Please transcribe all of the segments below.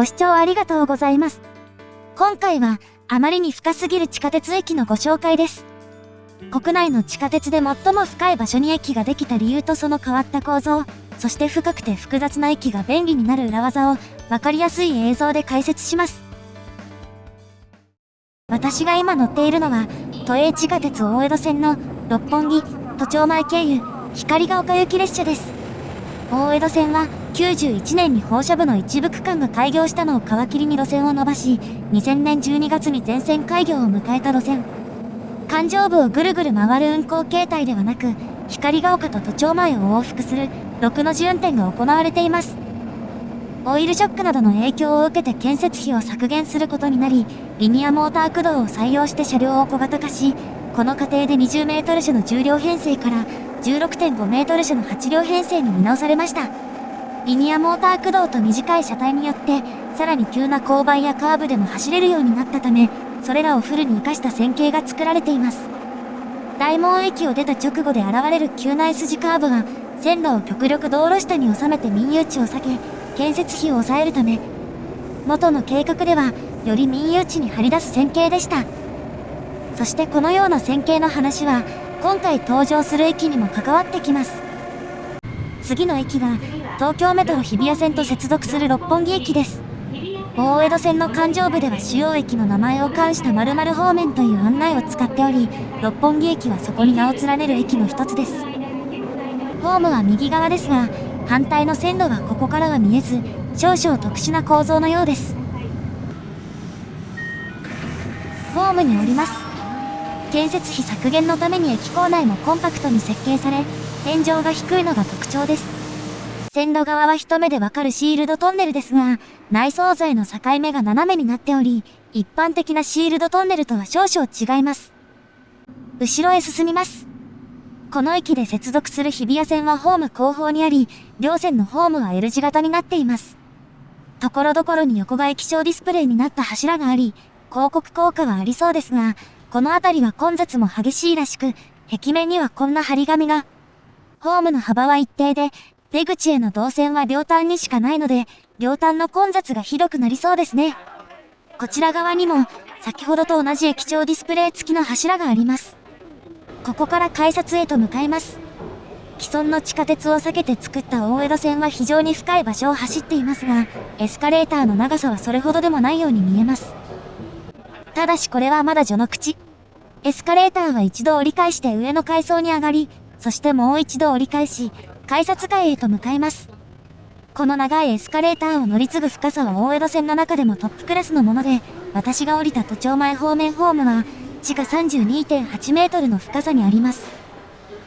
ご視聴ありがとうございます。今回はあまりに深すぎる地下鉄駅のご紹介です。国内の地下鉄で最も深い場所に駅ができた理由とその変わった構造、そして深くて複雑な駅が便利になる裏技をわかりやすい映像で解説します。私が今乗っているのは都営地下鉄大江戸線の六本木都庁前経由光が丘行き列車です。大江戸線は91年に放射部の一部区間が開業したのを皮切りに路線を伸ばし、2000年12月に全線開業を迎えた路線。環状部をぐるぐる回る運行形態ではなく、光が丘と都庁前を往復する6の字運転が行われています。オイルショックなどの影響を受けて建設費を削減することになり、リニアモーター駆動を採用して車両を小型化し、この過程で20メートル車の10両編成から16.5 メートル車の8両編成に見直されました。リニアモーター駆動と短い車体によって、さらに急な勾配やカーブでも走れるようになったため、それらをフルに活かした線形が作られています。大門駅を出た直後で現れる急な S 字カーブは、線路を極力道路下に収めて民有地を避け、建設費を抑えるため、元の計画では、より民有地に張り出す線形でした。そしてこのような線形の話は、今回登場する駅にも関わってきます。次の駅が、東京メトロ日比谷線と接続する六本木駅です。大江戸線の環状部では主要駅の名前を冠した〇〇方面という案内を使っており、六本木駅はそこに名を連ねる駅の一つです。ホームは右側ですが、反対の線路はここからは見えず、少々特殊な構造のようです。ホームに降ります。建設費削減のために駅構内もコンパクトに設計され、天井が低いのが特徴です。線路側は一目でわかるシールドトンネルですが、内装材の境目が斜めになっており、一般的なシールドトンネルとは少々違います。後ろへ進みます。この駅で接続する日比谷線はホーム後方にあり、両線のホームは L 字型になっています。ところどころに横が液晶ディスプレイになった柱があり、広告効果はありそうですが、この辺りは混雑も激しいらしく、壁面にはこんな張り紙が。ホームの幅は一定で、出口への動線は両端にしかないので、両端の混雑がひどくなりそうですね。こちら側にも、先ほどと同じ液晶ディスプレイ付きの柱があります。ここから改札へと向かいます。既存の地下鉄を避けて作った大江戸線は非常に深い場所を走っていますが、エスカレーターの長さはそれほどでもないように見えます。ただしこれはまだ序の口。エスカレーターは一度折り返して上の階層に上がり、そしてもう一度折り返し、改札階へと向かいます。この長いエスカレーターを乗り継ぐ深さは大江戸線の中でもトップクラスのもので、私が降りた都庁前方面ホームは、地下 32.8 メートルの深さにあります。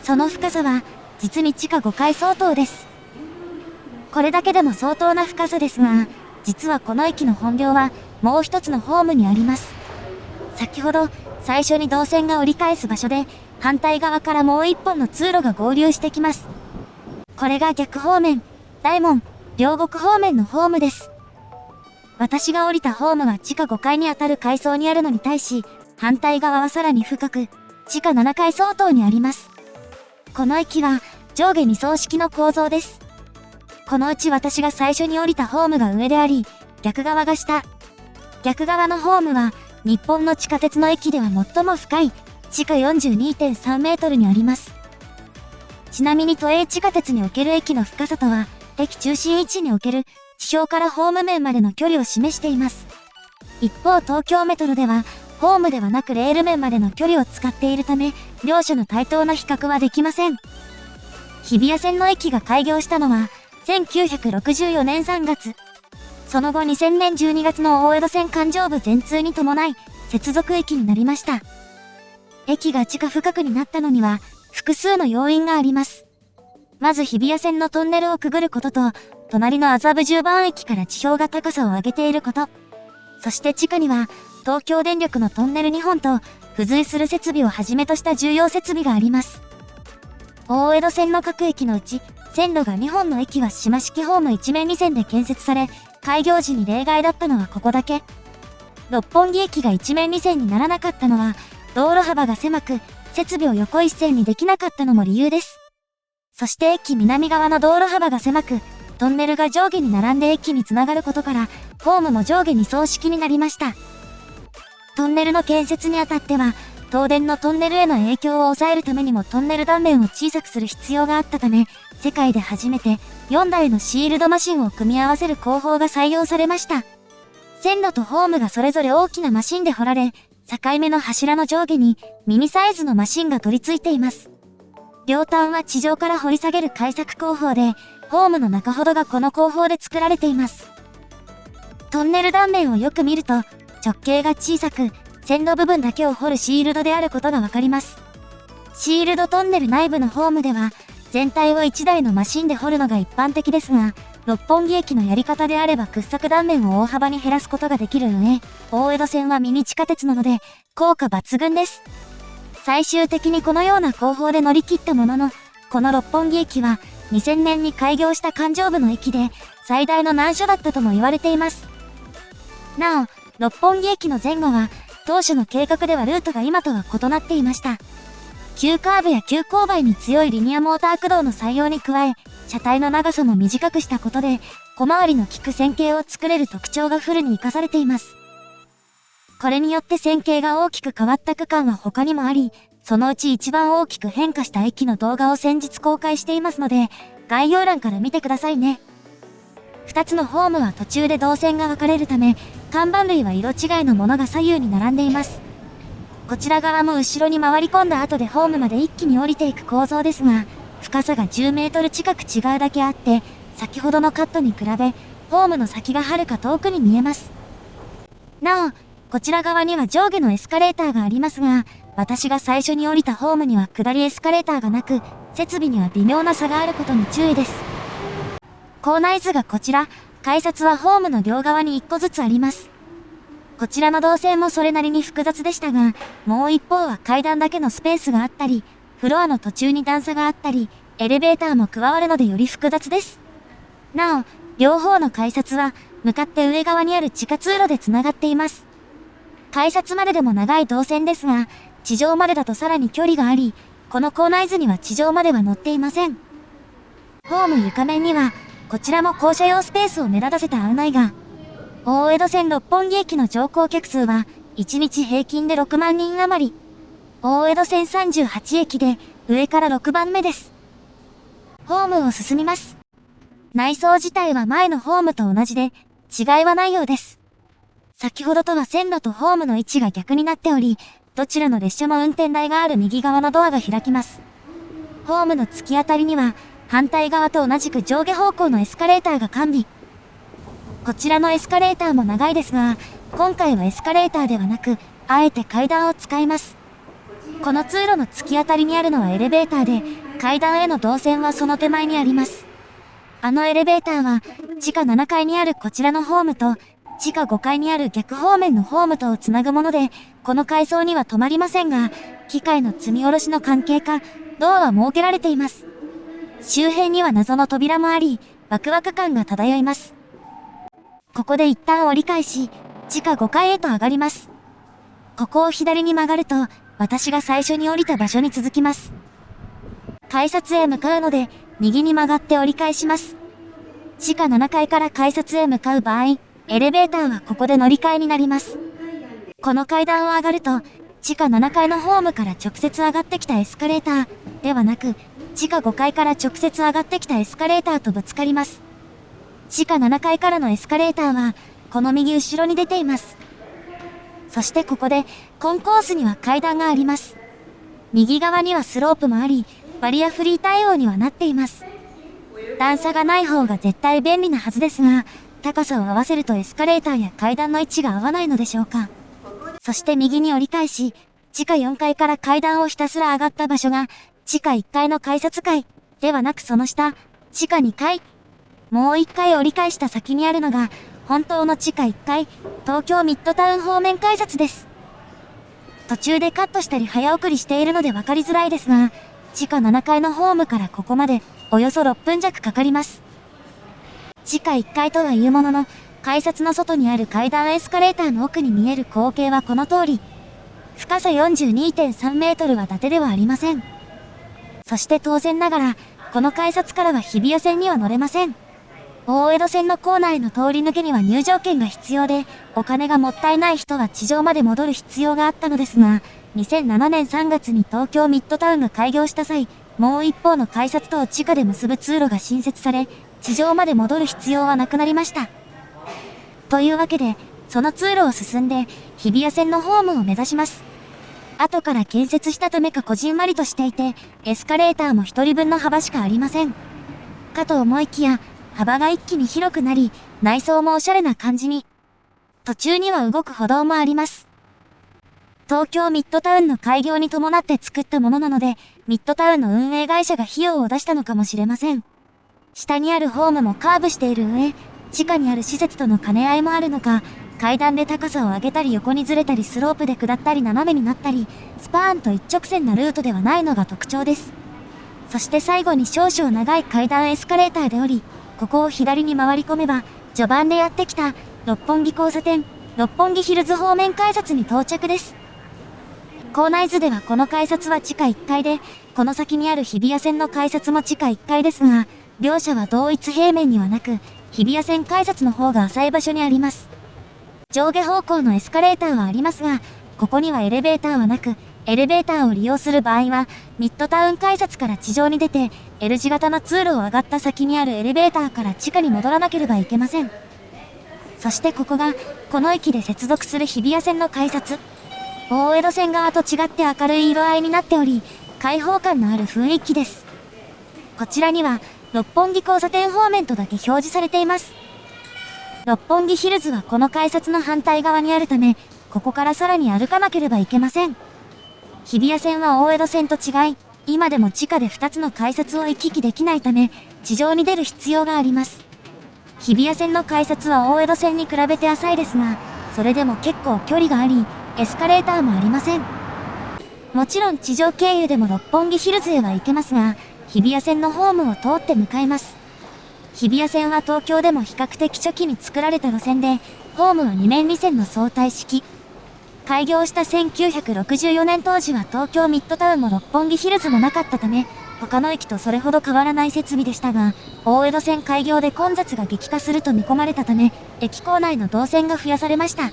その深さは、実に地下5階相当です。これだけでも相当な深さですが、実はこの駅の本領は、もう一つのホームにあります。先ほど、最初に動線が折り返す場所で、反対側からもう一本の通路が合流してきます。これが逆方面、大門、両国方面のホームです。私が降りたホームは地下5階にあたる階層にあるのに対し、反対側はさらに深く、地下7階相当にあります。この駅は上下2層式の構造です。このうち私が最初に降りたホームが上であり、逆側が下。逆側のホームは、日本の地下鉄の駅では最も深い、地下 42.3 メートルにあります。ちなみに都営地下鉄における駅の深さとは、駅中心位置における地表からホーム面までの距離を示しています。一方東京メトロでは、ホームではなくレール面までの距離を使っているため、両者の対等な比較はできません。日比谷線の駅が開業したのは、1964年3月。その後2000年12月の大江戸線環状部全通に伴い、接続駅になりました。駅が地下深くになったのには、複数の要因があります。まず日比谷線のトンネルをくぐることと、隣の麻布10番駅から地表が高さを上げていること。そして地下には、東京電力のトンネル2本と、付随する設備をはじめとした重要設備があります。大江戸線の各駅のうち、線路が2本の駅は島式ホーム一面2線で建設され、開業時に例外だったのはここだけ。六本木駅が一面2線にならなかったのは、道路幅が狭く、設備を横一線にできなかったのも理由です。そして駅南側の道路幅が狭く、トンネルが上下に並んで駅につながることから、ホームも上下2層式になりました。トンネルの建設にあたっては、東電のトンネルへの影響を抑えるためにもトンネル断面を小さくする必要があったため、世界で初めて4台のシールドマシンを組み合わせる工法が採用されました。線路とホームがそれぞれ大きなマシンで掘られ、境目の柱の上下にミニサイズのマシンが取り付いています。両端は地上から掘り下げる開削工法で、ホームの中ほどがこの工法で作られています。トンネル断面をよく見ると、直径が小さく、線路部分だけを掘るシールドであることがわかります。シールドトンネル内部のホームでは、全体を1台のマシンで掘るのが一般的ですが、六本木駅のやり方であれば掘削断面を大幅に減らすことができる上、大江戸線はミニ地下鉄なので、効果抜群です。最終的にこのような工法で乗り切ったものの、この六本木駅は2000年に開業した環状部の駅で、最大の難所だったとも言われています。なお、六本木駅の前後は、当初の計画ではルートが今とは異なっていました。急カーブや急勾配に強いリニアモーター駆動の採用に加え、車体の長さも短くしたことで、小回りの利く線形を作れる特徴がフルに活かされています。これによって線形が大きく変わった区間は他にもあり、そのうち一番大きく変化した駅の動画を先日公開していますので、概要欄から見てくださいね。2つのホームは途中で動線が分かれるため、看板類は色違いのものが左右に並んでいます。こちら側も後ろに回り込んだ後でホームまで一気に降りていく構造ですが、深さが10メートル近く違うだけあって、先ほどのカットに比べ、ホームの先がはるか遠くに見えます。なお、こちら側には上下のエスカレーターがありますが、私が最初に降りたホームには下りエスカレーターがなく、設備には微妙な差があることに注意です。構内図がこちら、改札はホームの両側に1個ずつあります。こちらの動線もそれなりに複雑でしたが、もう一方は階段だけのスペースがあったり、フロアの途中に段差があったり、エレベーターも加わるのでより複雑です。なお、両方の改札は、向かって上側にある地下通路でつながっています。改札まででも長い動線ですが、地上までだとさらに距離があり、この構内図には地上までは載っていません。ホーム床面には、こちらも降車用スペースを目立たせた案内が、大江戸線六本木駅の乗降客数は、1日平均で6万人余り。大江戸線38駅で、上から6番目です。ホームを進みます。内装自体は前のホームと同じで、違いはないようです。先ほどとは線路とホームの位置が逆になっており、どちらの列車も運転台がある右側のドアが開きます。ホームの突き当たりには、反対側と同じく上下方向のエスカレーターが完備。こちらのエスカレーターも長いですが、今回はエスカレーターではなく、あえて階段を使います。この通路の突き当たりにあるのはエレベーターで、階段への動線はその手前にあります。あのエレベーターは、地下7階にあるこちらのホームと、地下5階にある逆方面のホームとをつなぐもので、この階層には止まりませんが、機械の積み下ろしの関係か、ドアは設けられています。周辺には謎の扉もあり、ワクワク感が漂います。ここで一旦折り返し、地下5階へと上がります。ここを左に曲がると、私が最初に降りた場所に続きます。改札へ向かうので、右に曲がって折り返します。地下7階から改札へ向かう場合、エレベーターはここで乗り換えになります。この階段を上がると、地下7階のホームから直接上がってきたエスカレーターではなく、地下5階から直接上がってきたエスカレーターとぶつかります。地下7階からのエスカレーターは、この右後ろに出ています。そしてここで、コンコースには階段があります。右側にはスロープもあり、バリアフリー対応にはなっています。段差がない方が絶対便利なはずですが、高さを合わせるとエスカレーターや階段の位置が合わないのでしょうか。そして右に折り返し、地下4階から階段をひたすら上がった場所が、地下1階の改札階ではなくその下、地下2階。もう1階折り返した先にあるのが、本当の地下1階、東京ミッドタウン方面改札です。途中でカットしたり早送りしているので分かりづらいですが、地下7階のホームからここまで、およそ6分弱かかります。地下1階とはいうものの、改札の外にある階段エスカレーターの奥に見える光景はこの通り。深さ 42.3 メートルは伊達ではありません。そして当然ながら、この改札からは日比谷線には乗れません。大江戸線の構内の通り抜けには入場券が必要で、お金がもったいない人は地上まで戻る必要があったのですが、2007年3月に東京ミッドタウンが開業した際、もう一方の改札とを地下で結ぶ通路が新設され、地上まで戻る必要はなくなりました。というわけで、その通路を進んで、日比谷線のホームを目指します。後から建設したためかこじんまりとしていて、エスカレーターも一人分の幅しかありません。かと思いきや、幅が一気に広くなり、内装もおしゃれな感じに。途中には動く歩道もあります。東京ミッドタウンの開業に伴って作ったものなので、ミッドタウンの運営会社が費用を出したのかもしれません。下にあるホームもカーブしている上、地下にある施設との兼ね合いもあるのか、階段で高さを上げたり横にずれたりスロープで下ったり斜めになったり、スパーンと一直線なルートではないのが特徴です。そして最後に少々長い階段エスカレーターで降り、ここを左に回り込めば、序盤でやってきた六本木交差点、六本木ヒルズ方面改札に到着です。構内図ではこの改札は地下1階で、この先にある日比谷線の改札も地下1階ですが、両者は同一平面にはなく、日比谷線改札の方が浅い場所にあります。上下方向のエスカレーターはありますが、ここにはエレベーターはなく、エレベーターを利用する場合は、ミッドタウン改札から地上に出て、L 字型の通路を上がった先にあるエレベーターから地下に戻らなければいけません。そしてここが、この駅で接続する日比谷線の改札。大江戸線側と違って明るい色合いになっており、開放感のある雰囲気です。こちらには、六本木交差点方面とだけ表示されています。六本木ヒルズはこの改札の反対側にあるため、ここからさらに歩かなければいけません。日比谷線は大江戸線と違い、今でも地下で2つの改札を行き来できないため、地上に出る必要があります。日比谷線の改札は大江戸線に比べて浅いですが、それでも結構距離があり、エスカレーターもありません。もちろん地上経由でも六本木ヒルズへは行けますが、日比谷線のホームを通って向かいます。日比谷線は東京でも比較的初期に作られた路線で、ホームは2面2線の相対式。開業した1964年当時は東京ミッドタウンも六本木ヒルズもなかったため、他の駅とそれほど変わらない設備でしたが、大江戸線開業で混雑が激化すると見込まれたため、駅構内の動線が増やされました。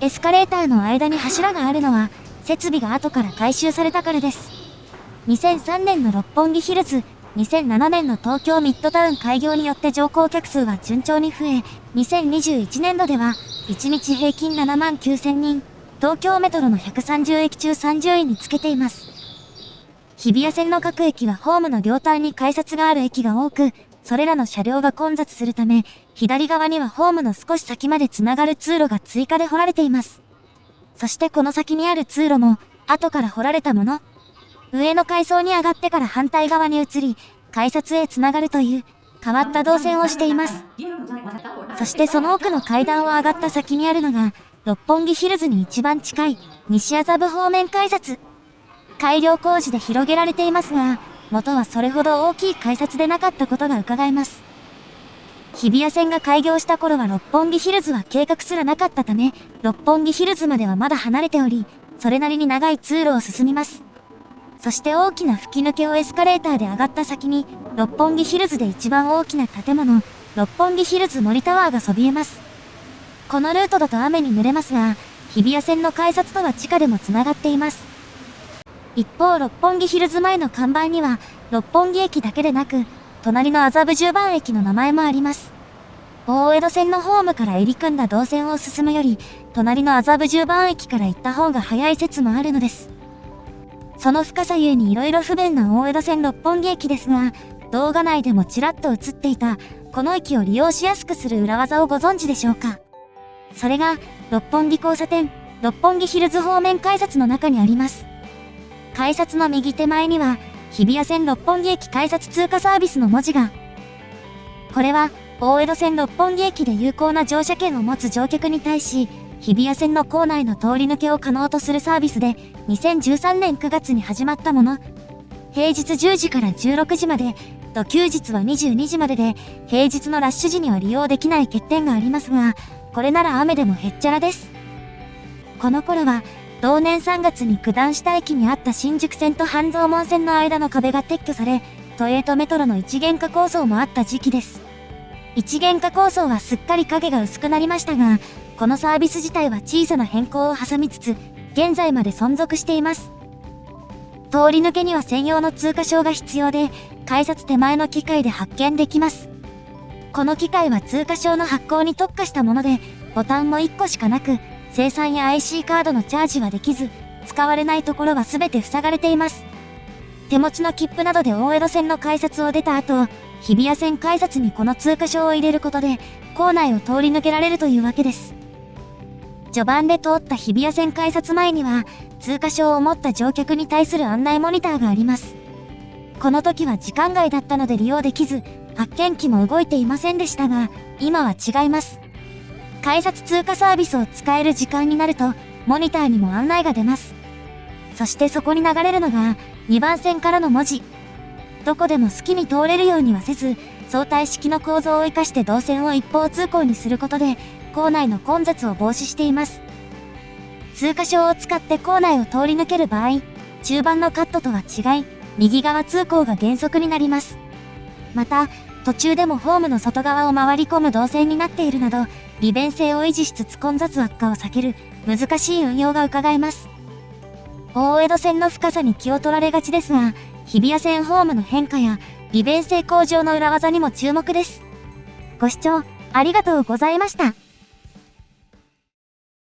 エスカレーターの間に柱があるのは、設備が後から改修されたからです。2003年の六本木ヒルズ、2007年の東京ミッドタウン開業によって乗降客数は順調に増え、2021年度では、1日平均7万9000人、東京メトロの130駅中30位につけています。日比谷線の各駅はホームの両端に改札がある駅が多く、それらの車両が混雑するため、左側にはホームの少し先までつながる通路が追加で掘られています。そしてこの先にある通路も、後から掘られたもの。上の階層に上がってから反対側に移り、改札へつながるという、変わった動線をしています。そしてその奥の階段を上がった先にあるのが、六本木ヒルズに一番近い、西麻布方面改札。改良工事で広げられていますが、元はそれほど大きい改札でなかったことが伺えます。日比谷線が開業した頃は六本木ヒルズは計画すらなかったため、六本木ヒルズまではまだ離れており、それなりに長い通路を進みます。そして大きな吹き抜けをエスカレーターで上がった先に、六本木ヒルズで一番大きな建物、六本木ヒルズ森タワーがそびえます。このルートだと雨に濡れますが、日比谷線の改札とは地下でもつながっています。一方、六本木ヒルズ前の看板には、六本木駅だけでなく、隣の麻布十番駅の名前もあります。大江戸線のホームから入り組んだ動線を進むより、隣の麻布十番駅から行った方が早い説もあるのです。その深さゆえに色々不便な大江戸線六本木駅ですが、動画内でもちらっと映っていた、この駅を利用しやすくする裏技をご存知でしょうか。それが、六本木交差点、六本木ヒルズ方面改札の中にあります。改札の右手前には、日比谷線六本木駅改札通過サービスの文字が。これは、大江戸線六本木駅で有効な乗車券を持つ乗客に対し、日比谷線の構内の通り抜けを可能とするサービスで、2013年9月に始まったもの。平日10時から16時まで、休日は22時までで、平日のラッシュ時には利用できない欠点がありますが、これなら雨でもへっちゃらです。この頃は、同年3月に九段下駅にあった新宿線と半蔵門線の間の壁が撤去され、都営とメトロの一元化構想もあった時期です。一元化構想はすっかり影が薄くなりましたが、このサービス自体は小さな変更を挟みつつ、現在まで存続しています。通り抜けには専用の通過証が必要で、改札手前の機械で発見できます。この機械は通過証の発行に特化したもので、ボタンも1個しかなく、精算や IC カードのチャージはできず、使われないところは全て塞がれています。手持ちの切符などで大江戸線の改札を出た後、日比谷線改札にこの通過証を入れることで、構内を通り抜けられるというわけです。序盤で通った日比谷線改札前には、通過証を持った乗客に対する案内モニターがあります。この時は時間外だったので利用できず、発券機も動いていませんでしたが、今は違います。改札通過サービスを使える時間になると、モニターにも案内が出ます。そしてそこに流れるのが、2番線からの文字。どこでも好きに通れるようにはせず、相対式の構造を生かして動線を一方通行にすることで、構内の混雑を防止しています。通過証を使って構内を通り抜ける場合、中盤のカットとは違い、右側通行が原則になります。また、途中でもホームの外側を回り込む動線になっているなど、利便性を維持しつつ混雑悪化を避ける難しい運用が伺えます。大江戸線の深さに気を取られがちですが、日比谷線ホームの変化や利便性向上の裏技にも注目です。ご視聴ありがとうございました。